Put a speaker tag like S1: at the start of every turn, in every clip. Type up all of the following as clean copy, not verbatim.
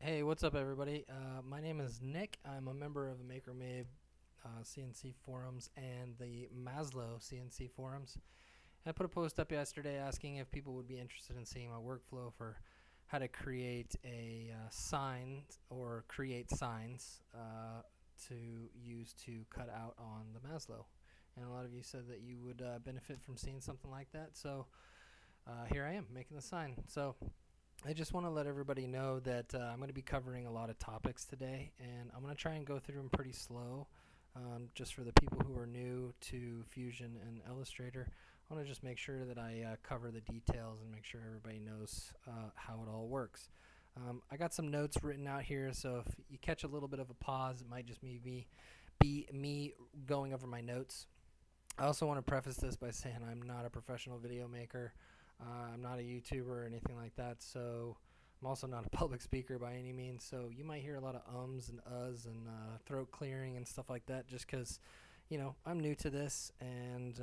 S1: Hey, what's up, everybody? My name is Nick. I'm a member of the MakerMade CNC forums and the Maslow CNC forums. And I put a post up yesterday asking if people would be interested in seeing my workflow for how to create a sign or create signs to use to cut out on the Maslow. And a lot of you said that you would benefit from seeing something like that. So here I am making the sign. So I just want to let everybody know that I'm going to be covering a lot of topics today, and I'm going to try and go through them pretty slow, just for the people who are new to Fusion and Illustrator. I want to just make sure that I cover the details and make sure everybody knows how it all works. I got some notes written out here, so if you catch a little bit of a pause, it might just be me going over my notes. I also want to preface this by saying I'm not a professional video maker. I'm not a YouTuber or anything like that, so I'm also not a public speaker by any means. So you might hear a lot of ums and uhs and throat clearing and stuff like that just because, I'm new to this and,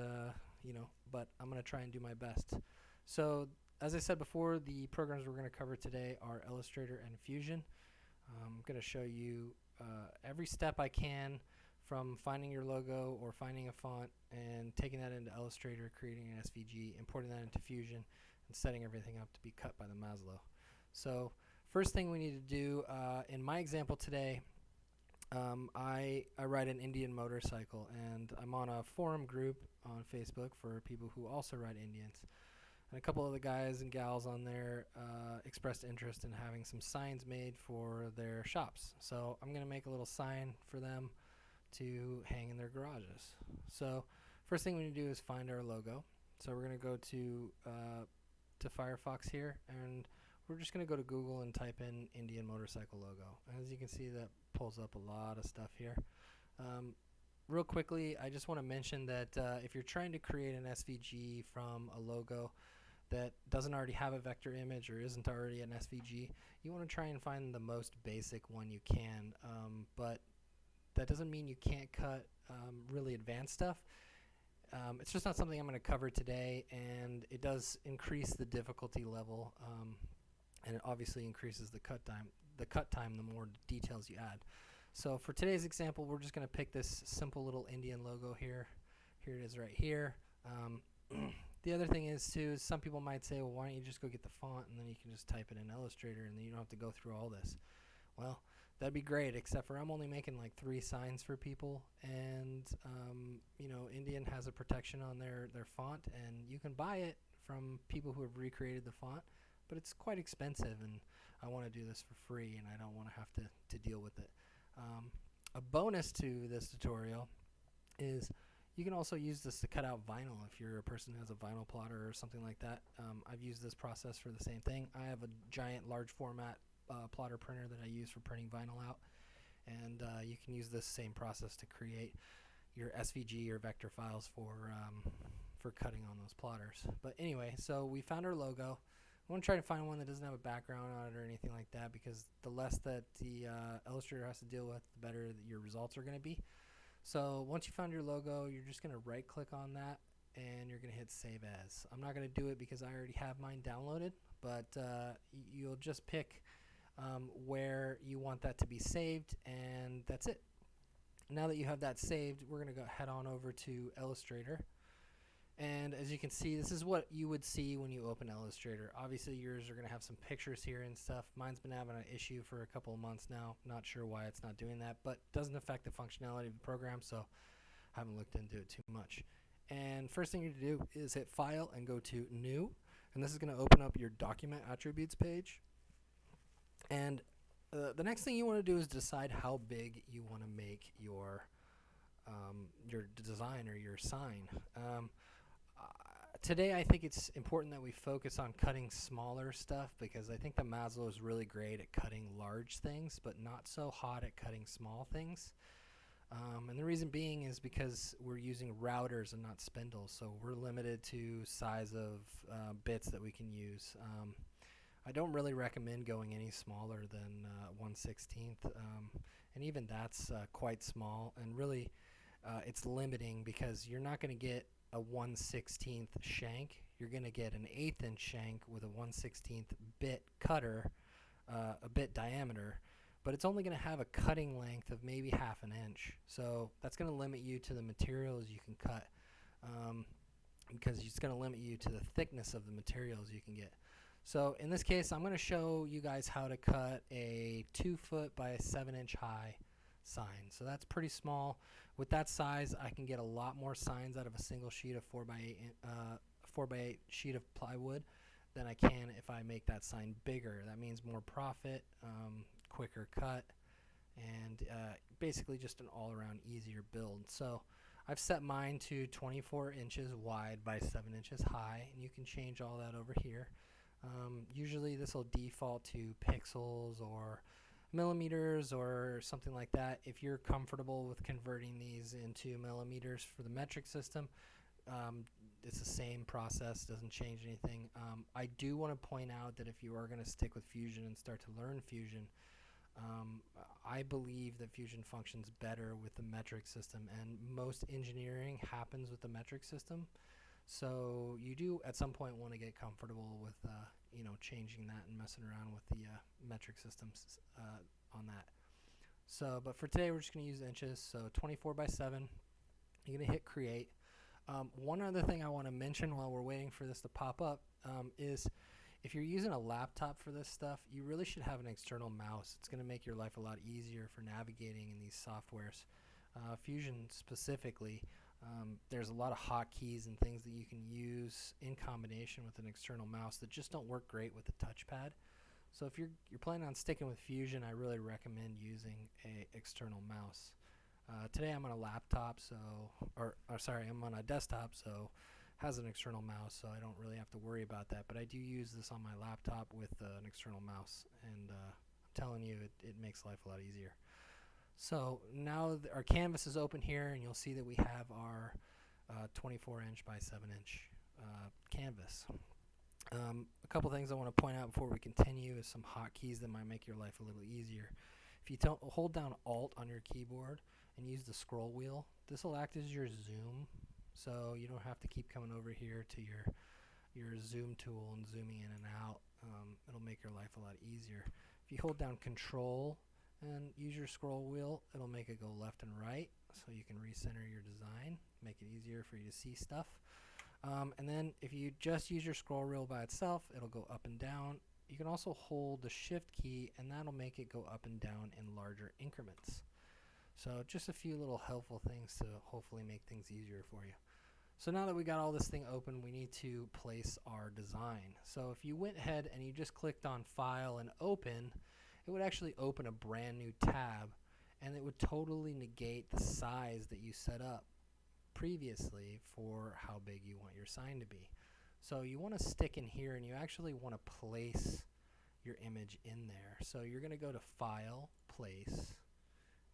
S1: but I'm going to try and do my best. So as I said before, the programs we're going to cover today are Illustrator and Fusion. I'm going to show you every step I can from finding your logo or finding a font and taking that into Illustrator, creating an SVG, importing that into Fusion, and setting everything up to be cut by the Maslow. So first thing we need to do, in my example today, I ride an Indian motorcycle, and I'm on a forum group on Facebook for people who also ride Indians. And a couple of the guys and gals on there expressed interest in having some signs made for their shops. So I'm going to make a little sign for them to hang in their garages. So first thing we need to do is find our logo. So we're going to go to Firefox here, and we're just going to go to Google and type in Indian motorcycle logo. As you can see, that pulls up a lot of stuff here. Real quickly, I just want to mention that if you're trying to create an SVG from a logo that doesn't already have a vector image or isn't already an SVG, you want to try and find the most basic one you can. But that doesn't mean you can't cut really advanced stuff. It's just not something I'm going to cover today, and it does increase the difficulty level, and it obviously increases the cut time. The more details you add. So for today's example, we're just going to pick this simple little Indian logo here. Here it is right here. The other thing is too, some people might say, well, why don't you just go get the font and then you can just type it in Illustrator and then you don't have to go through all this. Well, that'd be great, except for I'm only making like 3 signs for people, and Indian has a protection on their font, and you can buy it from people who have recreated the font, but it's quite expensive, and I want to do this for free, and I don't want to have to deal with it. A bonus to this tutorial is you can also use this to cut out vinyl if you're a person who has a vinyl plotter or something like that. I've used this process for the same thing. I have a giant large format plotter printer that I use for printing vinyl out, and you can use this same process to create your SVG or vector files for cutting on those plotters. But anyway, so we found our logo. I want to try to find one that doesn't have a background on it or anything like that, because the less that the Illustrator has to deal with, the better that your results are going to be. So once you found your logo, you're just going to right click on that and you're going to hit Save As. I'm not going to do it because I already have mine downloaded, but you'll just pick where you want that to be saved, and that's it. Now that you have that saved, we're going to go head on over to Illustrator. And as you can see, this is what you would see when you open Illustrator. Obviously, yours are going to have some pictures here and stuff. Mine's been having an issue for a couple of months now. Not sure why it's not doing that, but doesn't affect the functionality of the program, so I haven't looked into it too much. And first thing you need to do is hit File and go to New. And this is going to open up your Document Attributes page. And the next thing you want to do is decide how big you want to make your design or your sign. Today I think it's important that we focus on cutting smaller stuff, because I think the Maslow is really great at cutting large things, but not so hot at cutting small things. And the reason being is because we're using routers and not spindles, so we're limited to size of bits that we can use. I don't really recommend going any smaller than 1/16, and even that's quite small, and really it's limiting because you're not going to get a 1/16 shank. You're going to get an 1/8 inch shank with a 1/16 bit cutter a bit diameter, but it's only going to have a cutting length of maybe half an inch. So that's going to limit you to the materials you can cut, because it's going to limit you to the thickness of the materials you can get. So in this case, I'm going to show you guys how to cut a 2 foot by 7 inch high sign. So that's pretty small. With that size, I can get a lot more signs out of a single sheet of 4x8 sheet of plywood than I can if I make that sign bigger. That means more profit, quicker cut, and basically just an all-around easier build. So I've set mine to 24 inches wide by 7 inches high, and you can change all that over here. Usually this will default to pixels or millimeters or something like that. If you're comfortable with converting these into millimeters for the metric system, it's the same process, doesn't change anything. I do want to point out that if you are going to stick with Fusion and start to learn Fusion, I believe that Fusion functions better with the metric system, and most engineering happens with the metric system. So you do at some point want to get comfortable with changing that and messing around with the metric systems on that. So, but for today we're just going to use inches. So 24 by 7. You're going to hit create. One other thing I want to mention while we're waiting for this to pop up is if you're using a laptop for this stuff, you really should have an external mouse. It's going to make your life a lot easier for navigating in these softwares. Fusion specifically, there's a lot of hotkeys and things that you can use in combination with an external mouse that just don't work great with the touchpad. So if you're planning on sticking with Fusion, I really recommend using a external mouse. Today I'm on a laptop, I'm on a desktop, so has an external mouse, so I don't really have to worry about that. But I do use this on my laptop with an external mouse, and I'm telling you, it makes life a lot easier. So now our canvas is open here, and you'll see that we have our 24 inch by 7 inch canvas. A couple things I want to point out before we continue is some hotkeys that might make your life a little easier. If you hold down Alt on your keyboard and use the scroll wheel, this will act as your zoom, so you don't have to keep coming over here to your zoom tool and zooming in and out. It'll make your life a lot easier. If you hold down Control and use your scroll wheel, it'll make it go left and right, so you can recenter your design, make it easier for you to see stuff. And then if you just use your scroll wheel by itself, it'll go up and down. You can also hold the Shift key, and that'll make it go up and down in larger increments. So just a few little helpful things to hopefully make things easier for you. So now that we got all this thing open, we need to place our design. So if you went ahead and you just clicked on File and Open, it would actually open a brand new tab, and it would totally negate the size that you set up previously for how big you want your sign to be. So you want to stick in here, and you actually want to place your image in there. So you're going to go to File, Place,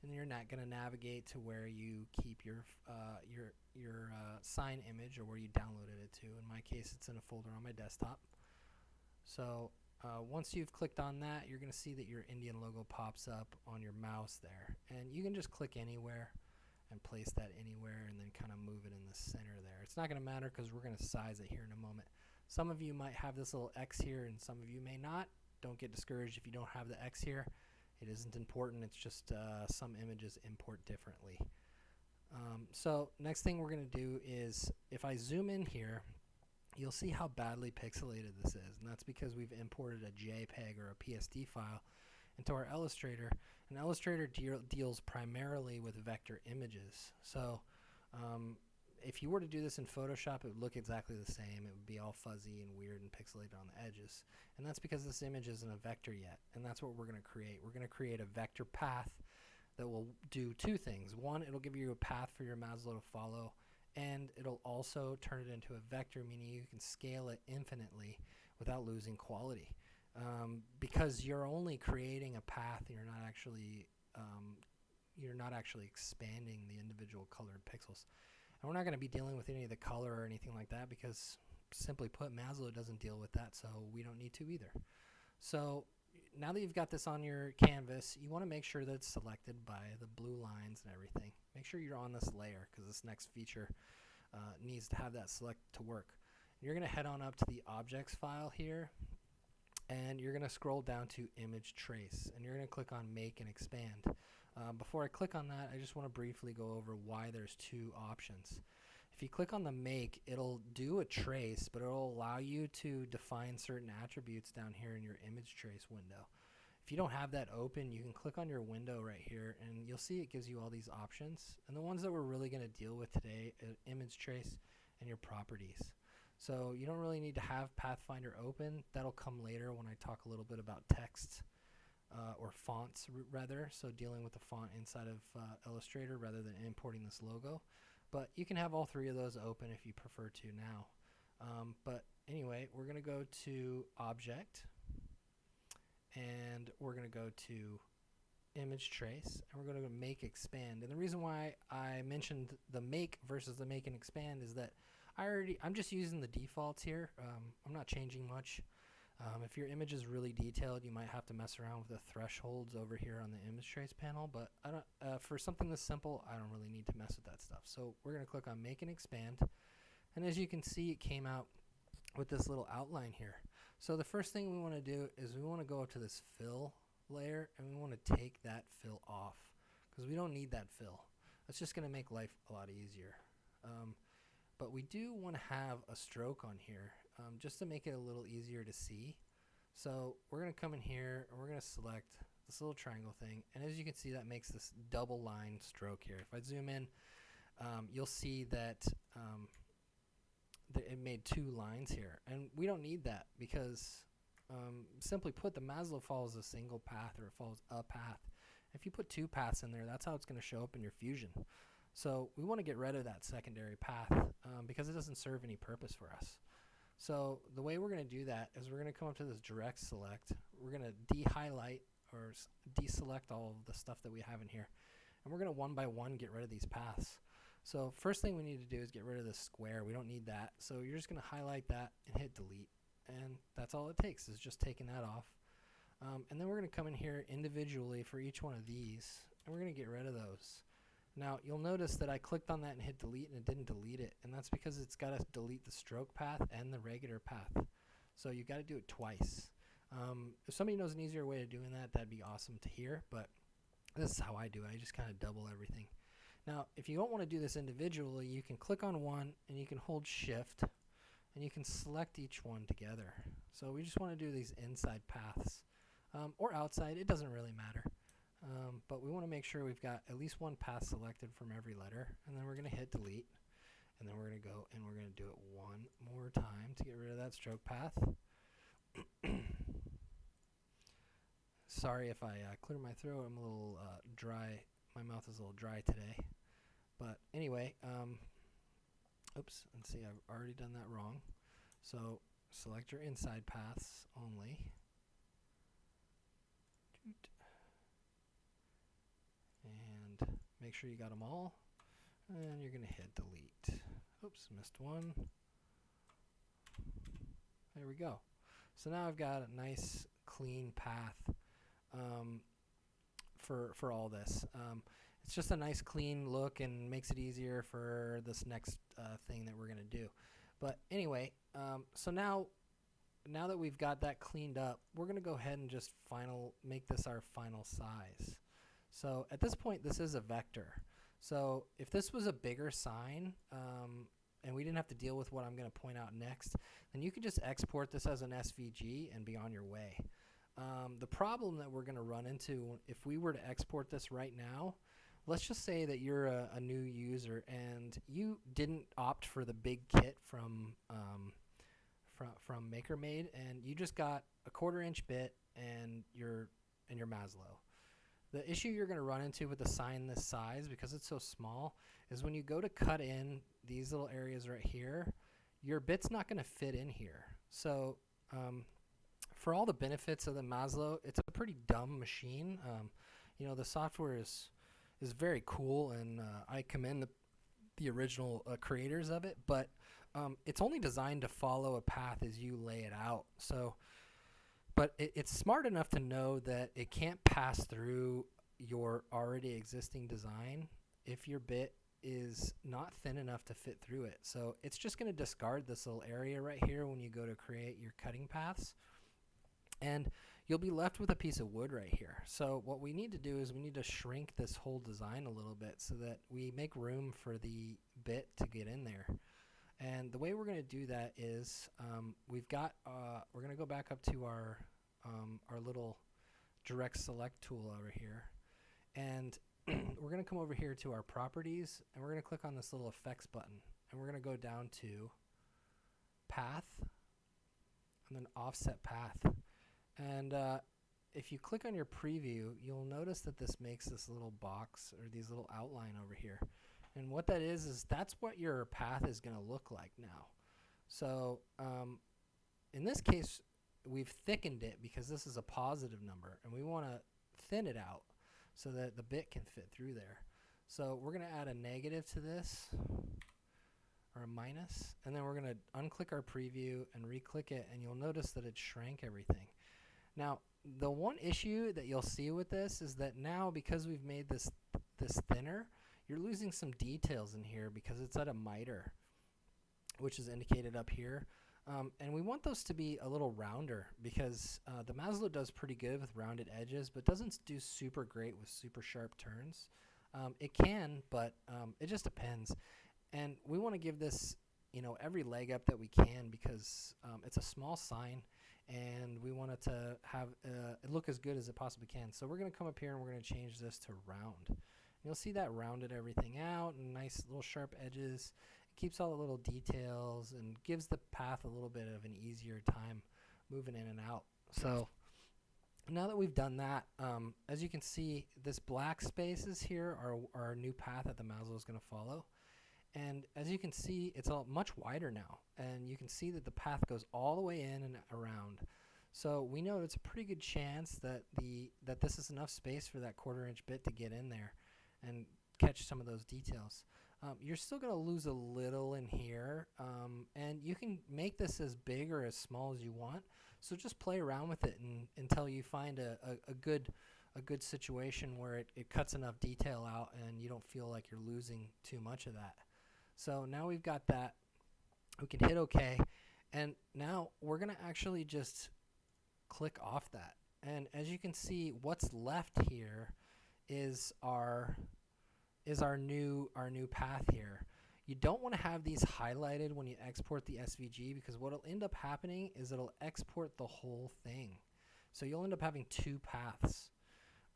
S1: and you're not going to navigate to where you keep your sign image or where you downloaded it to. In my case, it's in a folder on my desktop. So once you've clicked on that, you're going to see that your Indian logo pops up on your mouse there, and you can just click anywhere and place that anywhere and then kind of move it in the center there. It's not going to matter because we're going to size it here in a moment. Some of you might have this little X here and some of you may not. Don't get discouraged if you don't have the X here. It isn't important. It's just some images import differently. So next thing we're going to do is, if I zoom in here, you'll see how badly pixelated this is, and that's because we've imported a JPEG or a PSD file into our Illustrator. And Illustrator deals primarily with vector images. So if you were to do this in Photoshop, it would look exactly the same. It would be all fuzzy and weird and pixelated on the edges. And that's because this image isn't a vector yet. And that's what we're going to create. We're going to create a vector path that will do two things. One, it'll give you a path for your Maslow to follow, and it'll also turn it into a vector, meaning you can scale it infinitely without losing quality. Because you're only creating a path, and you're not actually expanding the individual colored pixels. And we're not going to be dealing with any of the color or anything like that because, simply put, Maslow doesn't deal with that, so we don't need to either. So now that you've got this on your canvas, you want to make sure that it's selected by the blue lines and everything. Make sure you're on this layer because this next feature needs to have that select to work. You're going to head on up to the objects file here, and you're going to scroll down to image trace, and you're going to click on make and expand. Before I click on that, I just want to briefly go over why there's two options. If you click on the make, it'll do a trace, but it'll allow you to define certain attributes down here in your image trace window. If you don't have that open, you can click on your window right here, and you'll see it gives you all these options. And the ones that we're really going to deal with today are image trace and your properties. So you don't really need to have Pathfinder open. That'll come later when I talk a little bit about text or fonts rather. So dealing with the font inside of Illustrator rather than importing this logo. But you can have all three of those open if you prefer to now. But anyway, we're going to go to Object, and we're going to go to Image Trace, and we're going to make expand. And the reason why I mentioned the make versus the make and expand is that I'm just using the defaults here. I'm not changing much. If your image is really detailed, you might have to mess around with the thresholds over here on the image trace panel, but I don't, for something this simple, I don't really need to mess with that stuff. So we're going to click on make and expand, and as you can see, it came out with this little outline here. So the first thing we want to do is we want to go up to this fill layer, and we want to take that fill off because we don't need that fill. That's just going to make life a lot easier. But we do want to have a stroke on here just to make it a little easier to see. So we're going to come in here and we're going to select this little triangle thing, and as you can see, that makes this double line stroke here. If I zoom in, you'll see that it made two lines here, and we don't need that because simply put, the Maslow follows a single path, or it follows a path. If you put two paths in there, that's how it's going to show up in your Fusion. So we want to get rid of that secondary path because it doesn't serve any purpose for us. So the way we're going to do that is we're going to come up to this direct select. We're going to de-highlight or deselect all of the stuff that we have in here. And we're going to one by one get rid of these paths. So first thing we need to do is get rid of this square. We don't need that. So you're just going to highlight that and hit delete. And that's all it takes, is just taking that off. And then we're going to come in here individually for each one of these, and we're going to get rid of those. Now you'll notice that I clicked on that and hit delete, and it didn't delete it, and that's because it's got to delete the stroke path and the regular path. So you got to do it twice. If somebody knows an easier way of doing that, that'd be awesome to hear, but this is how I do it. I just kind of double everything. Now if you don't want to do this individually, you can click on one and you can hold shift and you can select each one together. So we just want to do these inside paths or outside, it doesn't really matter. But we want to make sure we've got at least one path selected from every letter, and then we're going to hit delete, and then we're going to go and we're going to do it one more time to get rid of that stroke path. Sorry if I clear my throat, I'm a little dry, my mouth is a little dry today. But anyway, oops, and see, I've already done that wrong. So select your inside paths only. And make sure you got them all, and you're going to hit delete. Oops, missed one. There we go. So now I've got a nice clean path for all this. It's just a nice clean look and makes it easier for this next thing that we're going to do. But anyway, so now that we've got that cleaned up, we're going to go ahead and just make this our final size. So at this point, this is a vector. So if this was a bigger sign, and we didn't have to deal with what I'm going to point out next, then you could just export this as an SVG and be on your way. The problem that we're going to run into if we were to export this right now, let's just say that you're a new user and you didn't opt for the big kit from MakerMade, and you just got a 1/4 inch bit and your Maslow. The issue you're going to run into with a sign this size, because it's so small, is when you go to cut in these little areas right here, your bit's not going to fit in here. So for all the benefits of the Maslow, it's a pretty dumb machine. You know, the software is very cool, and I commend the original creators of it, but it's only designed to follow a path as you lay it out. So, but it's smart enough to know that it can't pass through your already existing design if your bit is not thin enough to fit through it. So it's just going to discard this little area right here when you go to create your cutting paths. And you'll be left with a piece of wood right here. So what we need to do is we need to shrink this whole design a little bit so that we make room for the bit to get in there. And the way we're going to do that is we're going to go back up to our little direct select tool over here, and we're going to come over here to our properties, and we're going to click on this little effects button, and we're going to go down to path and then offset path. And if you click on your preview, you'll notice that this makes this little box or these little outline over here. And what that is that's what your path is going to look like now. So in this case, we've thickened it because this is a positive number, and we want to thin it out so that the bit can fit through there. So we're going to add a negative to this, or a minus, and then we're going to unclick our preview and re-click it, and you'll notice that it shrank everything. Now, the one issue that you'll see with this is that now, because we've made this thinner, you're losing some details in here because it's at a miter, which is indicated up here. And we want those to be a little rounder because the Maslow does pretty good with rounded edges, but doesn't do super great with super sharp turns. It can, but it just depends. And we want to give this, every leg up that we can because it's a small sign, and we want it to have it look as good as it possibly can. So we're going to come up here and we're going to change this to round. And you'll see that rounded everything out and nice little sharp edges. Keeps all the little details and gives the path a little bit of an easier time moving in and out. So now that we've done that, as you can see, this black spaces here are our new path that the Maslow is going to follow. And as you can see, it's all much wider now, and you can see that the path goes all the way in and around. So we know it's a pretty good chance that this is enough space for that 1/4 inch bit to get in there and catch some of those details. You're still going to lose a little in here, and you can make this as big or as small as you want. So just play around with it until you find a good situation where it cuts enough detail out and you don't feel like you're losing too much of that. So now we've got that. We can hit OK, and now we're going to actually just click off that. And as you can see, what's left here is our new path here. You don't want to have these highlighted when you export the SVG because what will end up happening is it'll export the whole thing. So you'll end up having 2 paths,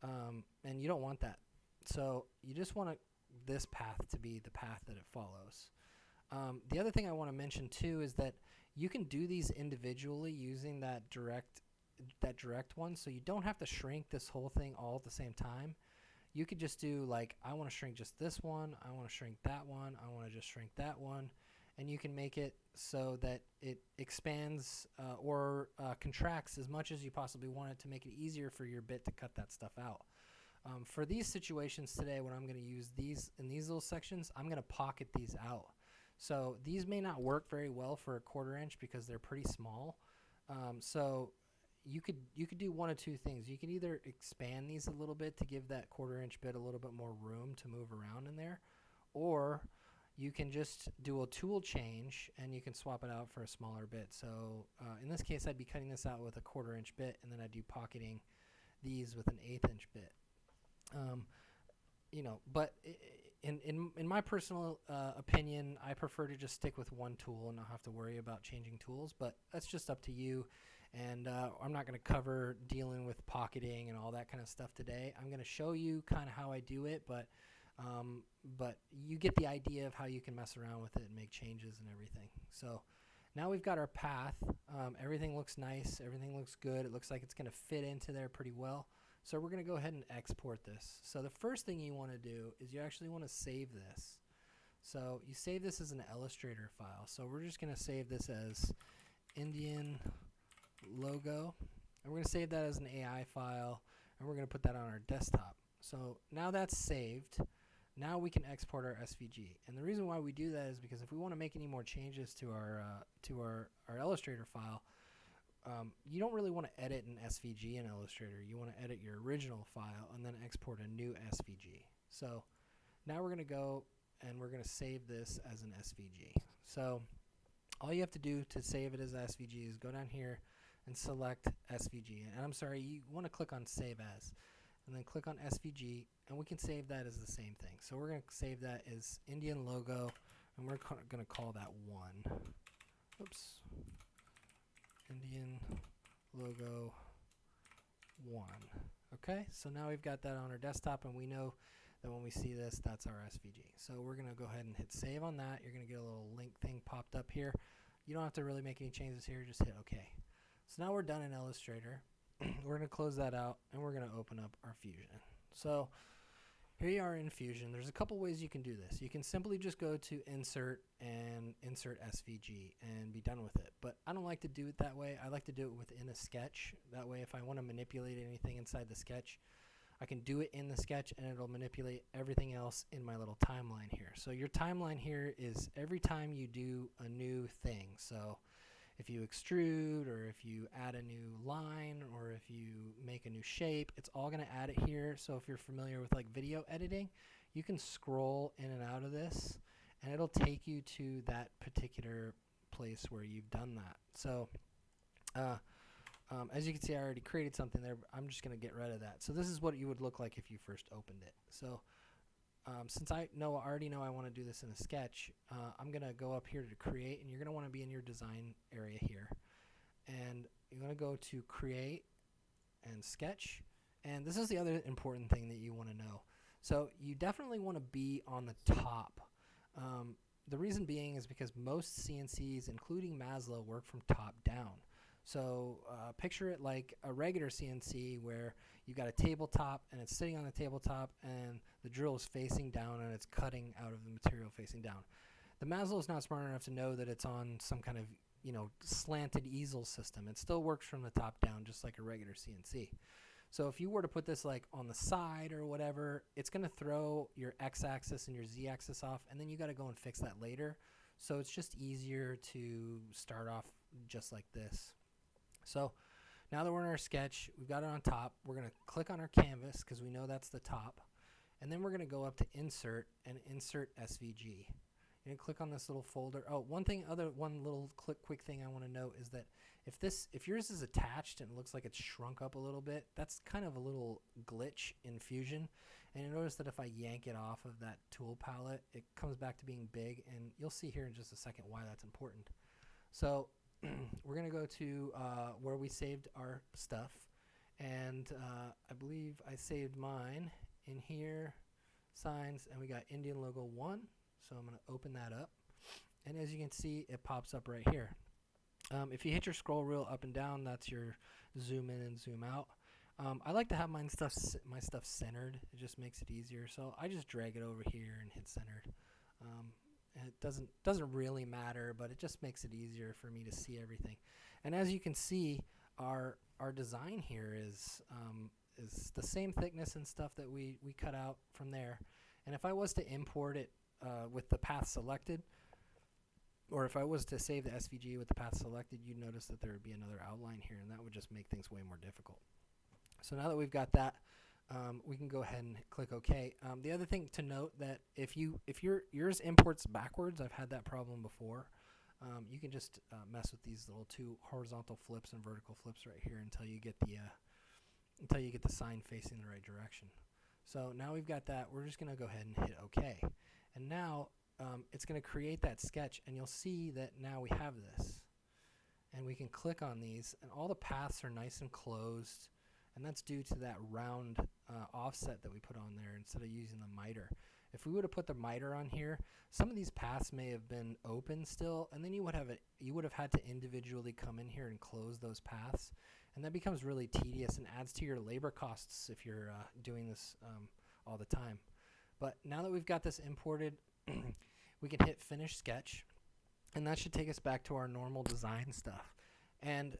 S1: and you don't want that. So you just want this path to be the path that it follows. The other thing I want to mention too is that you can do these individually using that direct one, so you don't have to shrink this whole thing all at the same time. You could just do like, I want to shrink just this one, I want to shrink that one, I want to just shrink that one, and you can make it so that it expands or contracts as much as you possibly want it to make it easier for your bit to cut that stuff out. For these situations today, when I'm going to use these in these little sections, I'm going to pocket these out. So these may not work very well for a 1/4 inch because they're pretty small. So you could do one of two things. You can either expand these a little bit to give that 1/4 inch bit a little bit more room to move around in there, or you can just do a tool change and you can swap it out for a smaller bit. So in this case, I'd be cutting this out with a 1/4 inch bit, and then I'd do pocketing these with an 1/8 inch bit. But in my personal opinion, I prefer to just stick with one tool and not have to worry about changing tools. But that's just up to you. And I'm not going to cover dealing with pocketing and all that kind of stuff today. I'm going to show you kind of how I do it, but you get the idea of how you can mess around with it and make changes and everything. So now we've got our path. Everything looks nice. Everything looks good. It looks like it's going to fit into there pretty well. So we're going to go ahead and export this. So the first thing you want to do is you actually want to save this. So you save this as an Illustrator file. So we're just going to save this as Indian logo, and we're going to save that as an AI file, and we're going to put that on our desktop. So now that's saved. Now we can export our SVG, and the reason why we do that is because if we want to make any more changes to our Illustrator file, you don't really want to edit an SVG in Illustrator. You want to edit your original file and then export a new SVG. So now we're going to go and we're going to save this as an SVG. So all you have to do to save it as SVG is go down here and select SVG. And I'm sorry, you want to click on Save As, and then click on SVG, and we can save that as the same thing. So we're going to save that as Indian logo, and we're going to call that 1. Oops. Indian logo 1. Okay, so now we've got that on our desktop, and we know that when we see this, that's our SVG. So we're going to go ahead and hit save on that. You're going to get a little link thing popped up here. You don't have to really make any changes here, just hit OK. So now we're done in Illustrator. We're going to close that out, and we're going to open up our Fusion. So here you are in Fusion. There's a couple ways you can do this. You can simply just go to Insert and Insert SVG and be done with it. But I don't like to do it that way. I like to do it within a sketch. That way, if I want to manipulate anything inside the sketch, I can do it in the sketch, and it'll manipulate everything else in my little timeline here. So your timeline here is every time you do a new thing. So if you extrude, or if you add a new line, or if you make a new shape, it's all going to add it here. So if you're familiar with like video editing, you can scroll in and out of this, and it'll take you to that particular place where you've done that. So as you can see, I already created something there, but I'm just going to get rid of that. So this is what you would look like if you first opened it. So since I already know I want to do this in a sketch, I'm going to go up here to create, and you're going to want to be in your design area here. And you're going to go to create and sketch. And this is the other important thing that you want to know. So you definitely want to be on the top. The reason being is because most CNCs, including Maslow, work from top down. So picture it like a regular CNC where you've got a tabletop, and it's sitting on the tabletop, and the drill is facing down, and it's cutting out of the material facing down. The Maslow is not smart enough to know that it's on some kind of slanted easel system. It still works from the top down, just like a regular CNC. So if you were to put this like on the side or whatever, it's going to throw your x-axis and your z-axis off, and then you got to go and fix that later. So it's just easier to start off just like this. So now that we're in our sketch, we've got it on top. We're going to click on our canvas because we know that's the top. And then we're going to go up to Insert and Insert SVG. You're going to click on this little folder. Oh, one little quick thing I want to note is that if yours is attached and it looks like it's shrunk up a little bit, that's kind of a little glitch in Fusion. And you notice that if I yank it off of that tool palette, it comes back to being big. And you'll see here in just a second why that's important. So we're going to go to where we saved our stuff, and I believe I saved mine in here, signs, and we got Indian logo 1, so I'm going to open that up, and as you can see, it pops up right here. If you hit your scroll wheel up and down, that's your zoom in and zoom out. I like to have my stuff centered. It just makes it easier, so I just drag it over here and hit centered. And it doesn't really matter, but it just makes it easier for me to see everything. And as you can see, our design here is the same thickness and stuff that we cut out from there. And if I was to import it with the path selected, or if I was to save the SVG with the path selected, you'd notice that there would be another outline here, and that would just make things way more difficult. So now that we've got that, we can go ahead and click OK. The other thing to note that if yours imports backwards, I've had that problem before. You can just mess with these little two horizontal flips and vertical flips right here until you get the sign facing the right direction. So now we've got that. We're just going to go ahead and hit OK. And now it's going to create that sketch, and you'll see that now we have this. And we can click on these, and all the paths are nice and closed. And that's due to that round offset that we put on there instead of using the miter. If we would have put the miter on here, some of these paths may have been open still, and then you would have had to individually come in here and close those paths, and that becomes really tedious and adds to your labor costs if you're doing this all the time. But now that we've got this imported, we can hit Finish Sketch, and that should take us back to our normal design stuff. And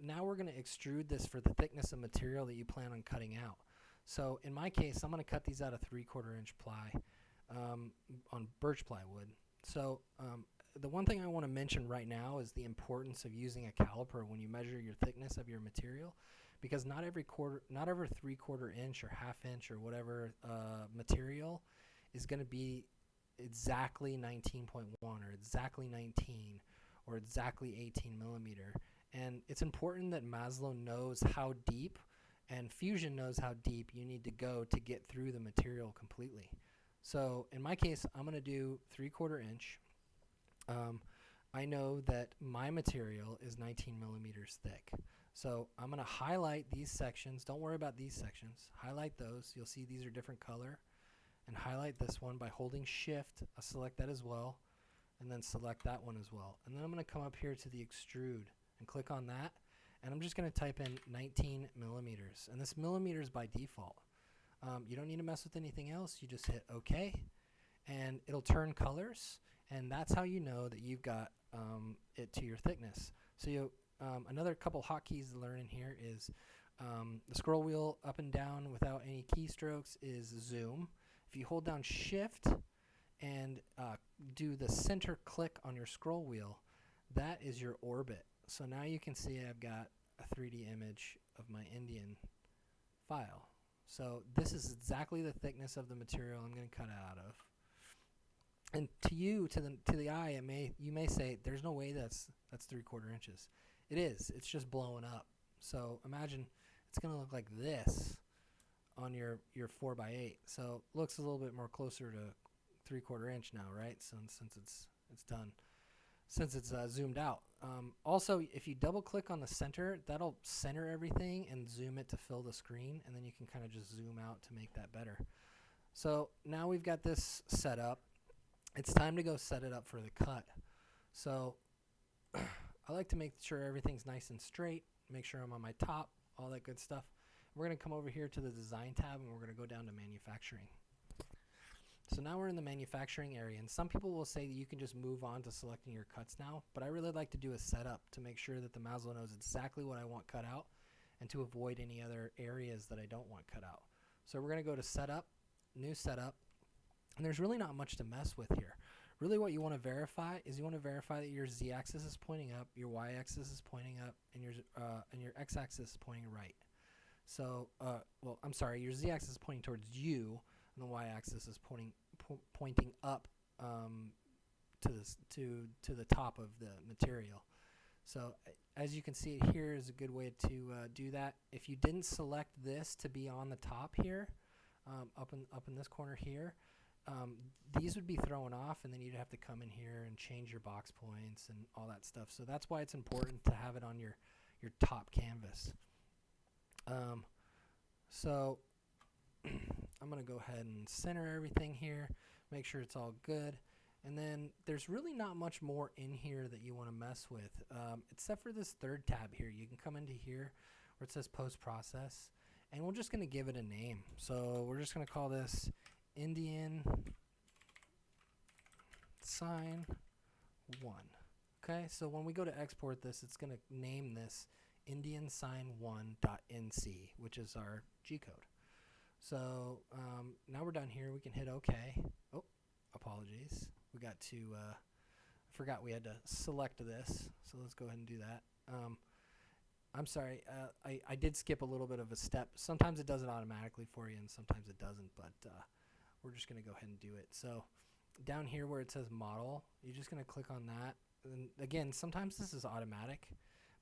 S1: now we're going to extrude this for the thickness of material that you plan on cutting out. So in my case, I'm going to cut these out of 3/4 inch ply on birch plywood. So the one thing I want to mention right now is the importance of using a caliper when you measure your thickness of your material, because not every 3/4 inch or ½ inch or whatever material is going to be exactly 19.1 or exactly 19 or exactly 18 millimeter. And it's important that Maslow knows how deep and Fusion knows how deep you need to go to get through the material completely. So in my case, I'm going to do 3/4 inch. I know that my material is 19 millimeters thick. So I'm going to highlight these sections. Don't worry about these sections. Highlight those. You'll see these are different color. And highlight this one by holding shift. I'll select that as well. And then select that one as well. And then I'm going to come up here to the extrude and click on that. And I'm just going to type in 19 millimeters. And this millimeters by default. You don't need to mess with anything else. You just hit OK. And it'll turn colors. And that's how you know that you've got it to your thickness. So another couple hotkeys to learn in here is the scroll wheel up and down without any keystrokes is zoom. If you hold down shift and do the center click on your scroll wheel, that is your orbit. So now you can see I've got a 3D image of my Indian file. So this is exactly the thickness of the material I'm going to cut out of. And to you, to the eye, you may say there's no way that's 3/4 inches. It is. It's just blowing up. So imagine it's going to look like this on your 4x8. So it looks a little bit more closer to 3/4 inch now, right? Since it's done, since it's zoomed out. Also, if you double click on the center, that'll center everything and zoom it to fill the screen, and then you can kind of just zoom out to make that better. So now we've got this set up. It's time to go set it up for the cut. So I like to make sure everything's nice and straight, make sure I'm on my top, all that good stuff. We're going to come over here to the design tab and we're going to go down to manufacturing. So now we're in the manufacturing area, and some people will say that you can just move on to selecting your cuts now, but I really like to do a setup to make sure that the Maslow knows exactly what I want cut out and to avoid any other areas that I don't want cut out. So we're going to go to setup, new setup. And there's really not much to mess with here. Really what you want to verify is you want to verify that your z-axis is pointing up, your y-axis is pointing up, and your x-axis is pointing right. So, well, I'm sorry, your z-axis is pointing towards you, and the y-axis is pointing up to the top of the material. So as you can see, here is a good way to do that. If you didn't select this to be on the top here, up in this corner here, these would be thrown off, and then you'd have to come in here and change your box points and all that stuff. So that's why it's important to have it on your top canvas. So I'm going to go ahead and center everything here, make sure it's all good. And then there's really not much more in here that you want to mess with, except for this third tab here. You can come into here where it says post-process, and we're just going to give it a name. So we're just going to call this Indian sign 1. Okay, so when we go to export this, it's going to name this Indian sign 1.nc, which is our G code. So now we're done here. We can hit OK. Oh, apologies. We got to, forgot we had to select this. So let's go ahead and do that. I'm sorry, I did skip a little bit of a step. Sometimes it does it automatically for you, and sometimes it doesn't, but we're just going to go ahead and do it. So down here where it says model, you're just going to click on that. And again, sometimes this is automatic,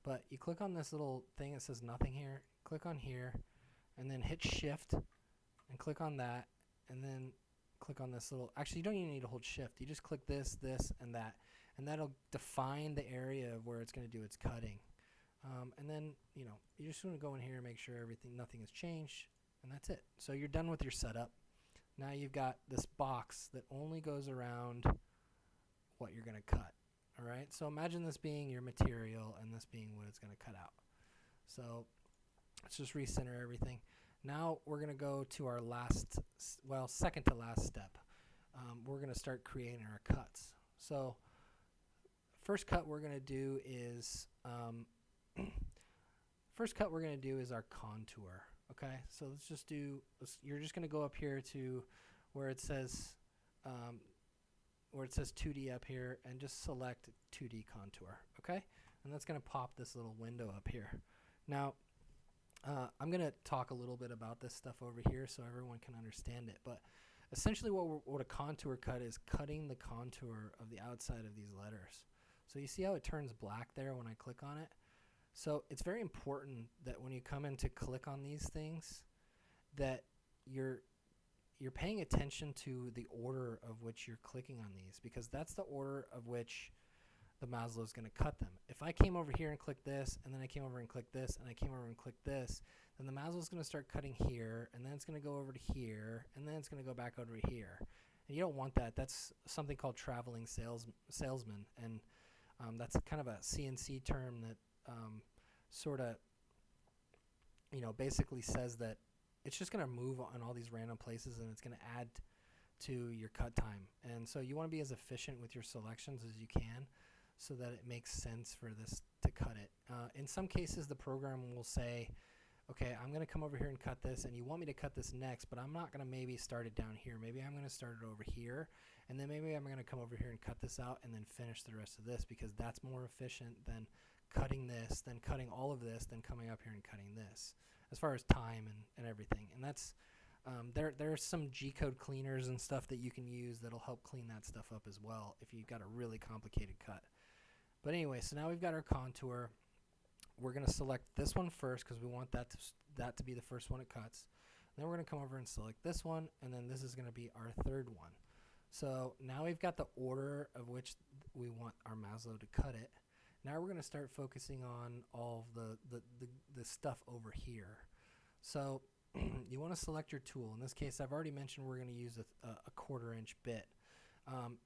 S1: but you click on this little thing that says nothing here, click on here, and then hit shift and click on that, and then click on this little, actually you don't even need to hold shift. You just click this, and that, and that'll define the area of where it's going to do its cutting. And then, you know, you just want to go in here and make sure nothing has changed, and that's it. So you're done with your setup. Now you've got this box that only goes around what you're going to cut. All right, so imagine this being your material and this being what it's going to cut out. So let's just recenter everything. Now we're going to go to our second to last step. We're going to start creating our cuts. So first cut we're going to do is our contour. Okay, so let's just do, you're just going to go up here to where it says 2D up here and just select 2D contour. Okay, and that's going to pop this little window up here. Now I'm going to talk a little bit about this stuff over here so everyone can understand it, but essentially what a contour cut is cutting the contour of the outside of these letters. So you see how it turns black there when I click on it? So it's very important that when you come in to click on these things, that you're paying attention to the order of which you're clicking on these, because that's the order of which the Maslow is going to cut them. If I came over here and clicked this, and then I came over and clicked this, and I came over and clicked this, then the Maslow is going to start cutting here, and then it's going to go over to here, and then it's going to go back over here. And you don't want that. That's something called traveling salesman, and that's kind of a CNC term that sort of, basically says that it's just going to move on all these random places, and it's going to add to your cut time. And so you want to be as efficient with your selections as you can, so that it makes sense for this to cut it. In some cases, the program will say, okay, I'm going to come over here and cut this, and you want me to cut this next, but I'm not going to maybe start it down here. Maybe I'm going to start it over here, and then maybe I'm going to come over here and cut this out and then finish the rest of this, because that's more efficient than cutting this, then cutting all of this, then coming up here and cutting this, as far as time and everything. And that's there are some G-code cleaners and stuff that you can use that'll help clean that stuff up as well if you've got a really complicated cut. But anyway, so now we've got our contour. We're going to select this one first because we want that to be the first one it cuts. Then we're going to come over and select this one, and then this is going to be our third one. So now we've got the order of which we want our Maslow to cut it. Now we're going to start focusing on all of the stuff over here. So you want to select your tool. In this case, I've already mentioned we're going to use a 1/4 inch bit.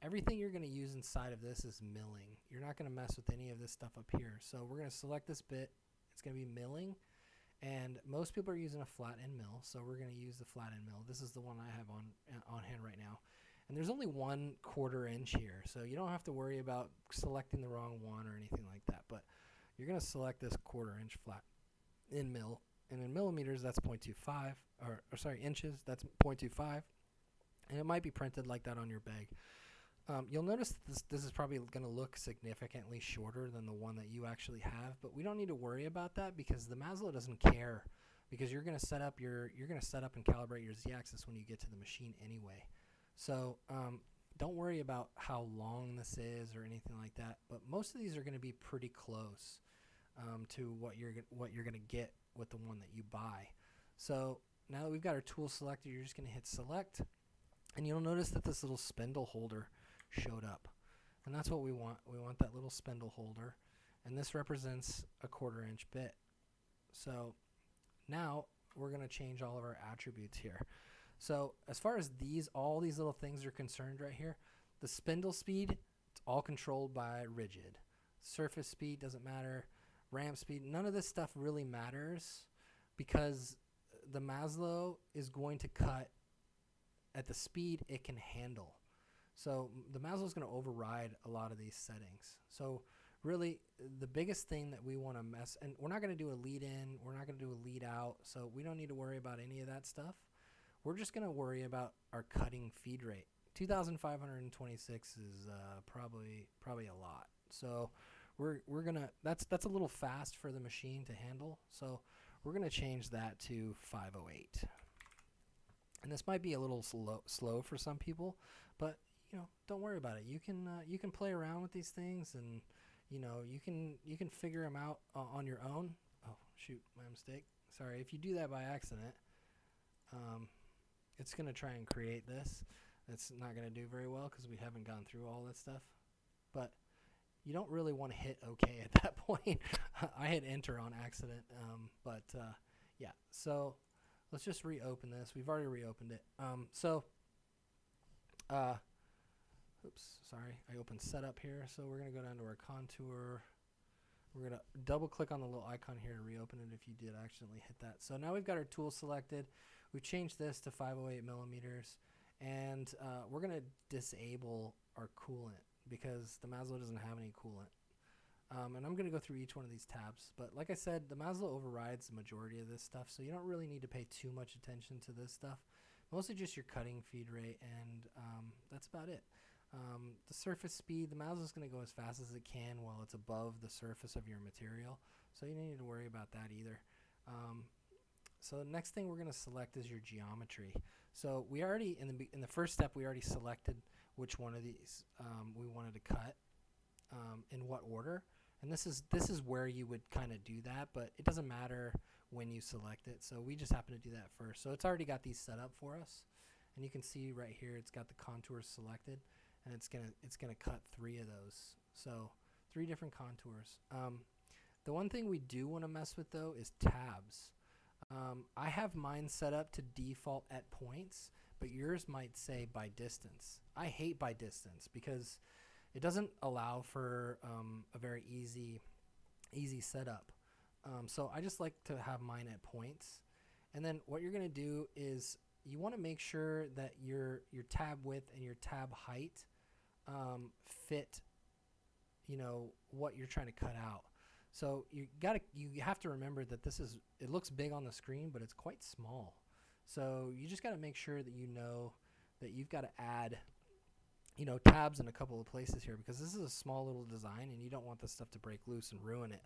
S1: Everything you're going to use inside of this is milling. You're not going to mess with any of this stuff up here. So we're going to select this bit. It's going to be milling, and most people are using a flat end mill, so we're going to use the flat end mill. This is the one I have on hand right now. And there's only 1/4 inch here, so you don't have to worry about selecting the wrong one or anything like that. But you're going to select this 1/4 inch flat end mill, and in millimeters that's 0.25, or sorry, inches, that's 0.25. And it might be printed like that on your bag. You'll notice that this is probably going to look significantly shorter than the one that you actually have, but we don't need to worry about that because the Maslow doesn't care, because you're going to set up and calibrate your z-axis when you get to the machine anyway. So don't worry about how long this is or anything like that. But most of these are going to be pretty close to what you're going to get with the one that you buy. So now that we've got our tool selected, you're just going to hit select. And you'll notice that this little spindle holder showed up. And that's what we want. We want that little spindle holder. And this represents a 1/4 inch bit. So now we're going to change all of our attributes here. So as far as all these little things are concerned right here, the spindle speed, it's all controlled by rigid. Surface speed doesn't matter. Ramp speed, none of this stuff really matters, because the Maslow is going to cut at the speed it can handle. So the Maslow is going to override a lot of these settings. So really the biggest thing that we want to and we're not going to do a lead in, we're not going to do a lead out, so we don't need to worry about any of that stuff. We're just going to worry about our cutting feed rate. 2,526 is probably a lot. So we're gonna that's a little fast for the machine to handle. So we're gonna change that to 508. And this might be a little slow for some people, but don't worry about it. You can play around with these things, and you can figure them out on your own. Oh shoot, my mistake. Sorry. If you do that by accident, it's gonna try and create this. It's not gonna do very well because we haven't gone through all that stuff. But you don't really want to hit OK at that point. I hit enter on accident, yeah. So let's just reopen this. We've already reopened it. Oops, sorry. I opened setup here. So we're going to go down to our contour. We're going to double click on the little icon here to reopen it if you did accidentally hit that. So now we've got our tool selected. We've changed this to 508 millimeters. And we're going to disable our coolant because the Maslow doesn't have any coolant. And I'm going to go through each one of these tabs. But like I said, the Maslow overrides the majority of this stuff, so you don't really need to pay too much attention to this stuff. Mostly just your cutting feed rate, and that's about it. The surface speed, the Maslow is going to go as fast as it can while it's above the surface of your material, so you don't need to worry about that either. So the next thing we're going to select is your geometry. So we already, in the first step, we already selected which one of these we wanted to cut in what order. And this is where you would kind of do that, but it doesn't matter when you select it. So we just happen to do that first. So it's already got these set up for us. And you can see right here it's got the contours selected, and it's gonna cut 3 of those. So 3 different contours. The one thing we do want to mess with though is tabs. I have mine set up to default at points, but yours might say by distance. I hate by distance because it doesn't allow for a very easy setup. So I just like to have mine at points. And then what you're going to do is you want to make sure that your tab width and your tab height fit, you know, what you're trying to cut out. So you have to remember that it looks big on the screen, but it's quite small. So you just got to make sure that you know that you've got to add, you know, tabs in a couple of places here, because this is a small little design and you don't want this stuff to break loose and ruin it.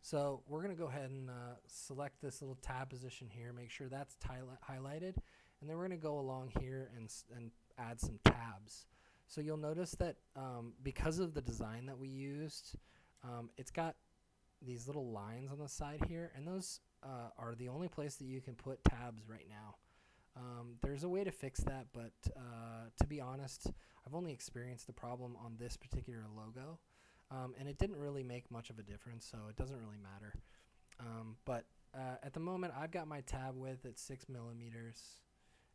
S1: So we're going to go ahead and select this little tab position here, make sure that's highlighted, and then we're going to go along here and add some tabs. So you'll notice that because of the design that we used, it's got these little lines on the side here, and those are the only place that you can put tabs right now. There's a way to fix that, but to be honest, I've only experienced the problem on this particular logo, and it didn't really make much of a difference, so it doesn't really matter. But at the moment, I've got my tab width at 6 millimeters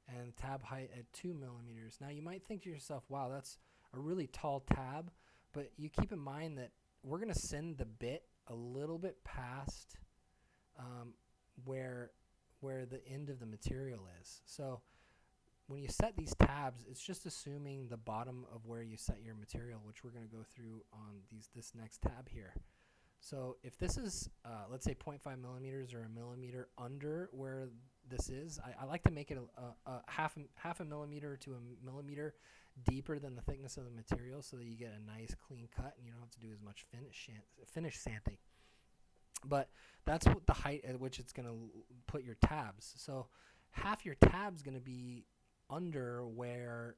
S1: and tab height at 2 millimeters. Now, you might think to yourself, wow, that's a really tall tab, but you keep in mind that we're going to send the bit a little bit past where the end of the material is. So when you set these tabs, it's just assuming the bottom of where you set your material, which we're going to go through on this next tab here. So if this is, let's say 0.5 millimeters or a millimeter under where this is, I like to make it a half a millimeter to a millimeter deeper than the thickness of the material, so that you get a nice clean cut and you don't have to do as much finish sanding. But that's what the height at which it's going to put your tabs. So half your tab's going to be under where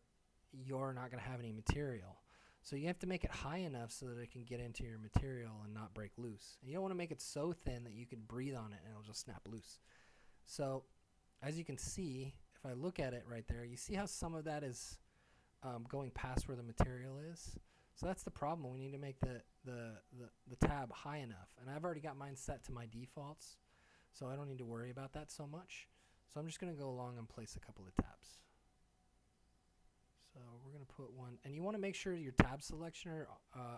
S1: you're not going to have any material. So you have to make it high enough so that it can get into your material and not break loose. And you don't want to make it so thin that you can breathe on it and it'll just snap loose. So as you can see, if I look at it right there, you see how some of that is going past where the material is? So that's the problem. We need to make the tab high enough. And I've already got mine set to my defaults, so I don't need to worry about that so much. So I'm just going to go along and place a couple of tabs. So we're going to put one. And you want to make sure your tab selection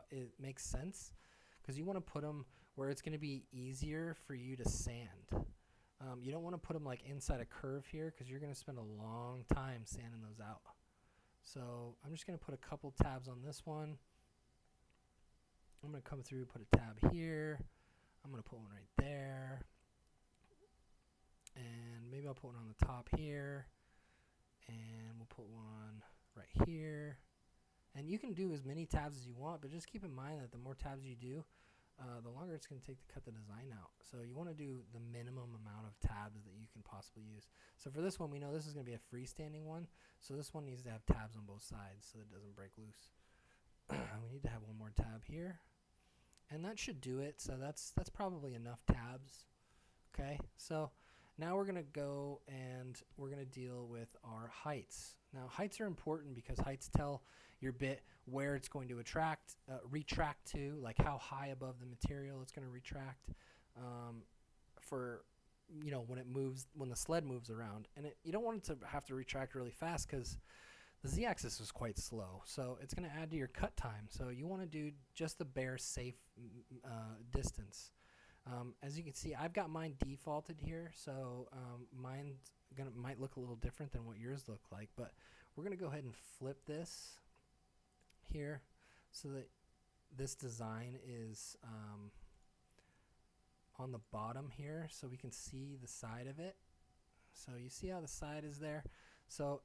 S1: it makes sense, because you want to put them where it's going to be easier for you to sand. You don't want to put them like inside a curve here, because you're going to spend a long time sanding those out. So I'm just going to put a couple tabs on this one. I'm going to come through, put a tab here. I'm going to put one right there. And maybe I'll put one on the top here. And we'll put one right here. And you can do as many tabs as you want, but just keep in mind that the more tabs you do, the longer it's going to take to cut the design out. So you want to do the minimum amount of tabs that you can possibly use. So for this one, we know this is going to be a freestanding one. So this one needs to have tabs on both sides so that it doesn't break loose. We need to have one more tab here. And that should do it. So that's probably enough tabs. Okay, so now we're going to go and we're going to deal with our heights. Now heights are important because heights tell your bit where it's going to retract to, like how high above the material it's going to retract for, you know, when it moves, when the sled moves around. And you don't want it to have to retract really fast because the z-axis is quite slow, so it's going to add to your cut time. So you want to do just the bare safe distance. As you can see, I've got mine defaulted here, so mine might look a little different than what yours look like, but we're going to go ahead and flip this here so that this design is on the bottom here, so we can see the side of it. So you see how the side is there? So